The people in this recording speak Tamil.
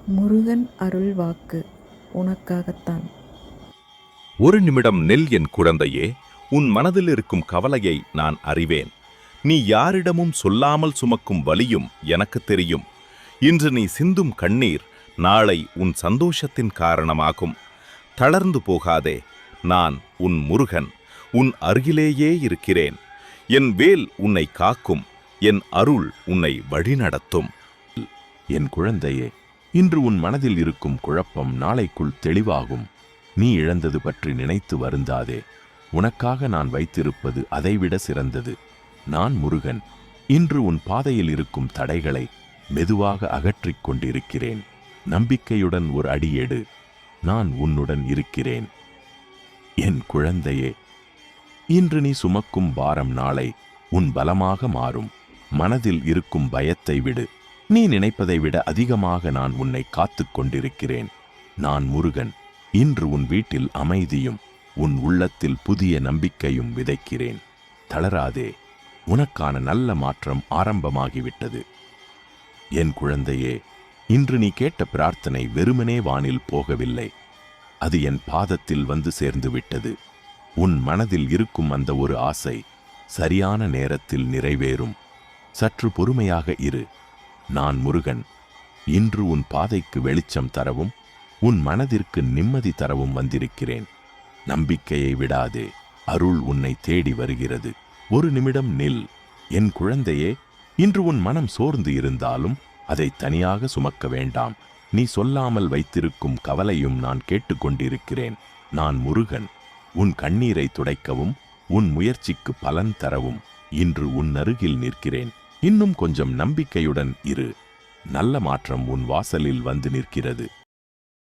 முருகன் அருள் வாக்கு உனக்காகத்தான். ஒரு நிமிடம் நில் என் குழந்தையே. உன் மனதில் இருக்கும் கவலையை நான் அறிவேன். நீ யாரிடமும் சொல்லாமல் சுமக்கும் வலியும் எனக்கு தெரியும். இன்று நீ சிந்தும் கண்ணீர் நாளை உன் சந்தோஷத்தின் காரணமாகும். தளர்ந்து போகாதே. நான் உன் முருகன் உன் அருகிலேயே இருக்கிறேன். என் வேல் உன்னை காக்கும். என் அருள் உன்னை வழிநடத்தும். என் குழந்தையே, இன்று உன் மனதில் இருக்கும் குழப்பம் நாளைக்குள் தெளிவாகும். நீ இழந்தது பற்றி நினைத்து வருந்தாதே. உனக்காக நான் வைத்திருப்பது அதைவிட சிறந்தது. நான் முருகன். இன்று உன் பாதையில் இருக்கும் தடைகளை மெதுவாக அகற்றிக் கொண்டிருக்கிறேன். நம்பிக்கையுடன் ஒரு அடியெடு. நான் உன்னுடன் இருக்கிறேன். என் குழந்தையே, இன்று நீ சுமக்கும் பாரம் நாளை உன் பலமாக மாறும். மனதில் இருக்கும் பயத்தை விடு. நீ நினைப்பதை விட அதிகமாக நான் உன்னை காத்து கொண்டிருக்கிறேன். நான் முருகன். இன்று உன் வீட்டில் அமைதியும் உன் உள்ளத்தில் புதிய நம்பிக்கையும் விதைக்கிறேன். தளராதே. உனக்கான நல்ல மாற்றம் ஆரம்பமாகிவிட்டது. என் குழந்தையே, இன்று நீ கேட்ட பிரார்த்தனை வெறுமனே வானில் போகவில்லை. அது என் பாதத்தில் வந்து சேர்ந்து விட்டது. உன் மனதில் இருக்கும் அந்த ஒரு ஆசை சரியான நேரத்தில் நிறைவேறும். சற்று பொறுமையாக இரு. நான் முருகன். இன்று உன் பாதைக்கு வெளிச்சம் தரவும் உன் மனதிற்கு நிம்மதி தரவும் வந்திருக்கிறேன். நம்பிக்கையை விடாதே. அருள் உன்னை தேடி வருகிறது. ஒரு நிமிடம் நில். என் குழந்தையே, இன்று உன் மனம் சோர்ந்து இருந்தாலும் அதை தனியாக சுமக்க வேண்டாம். நீ சொல்லாமல் வைத்திருக்கும் கவலையும் நான் கேட்டுக்கொண்டிருக்கிறேன். நான் முருகன். உன் கண்ணீரை துடைக்கவும் உன் முயற்சிக்கு பலன் தரவும் இன்று உன் அருகில் நிற்கிறேன். இன்னும் கொஞ்சம் நம்பிக்கையுடன் இரு. நல்ல மாற்றம் உன் வாசலில் வந்து நிற்கிறது.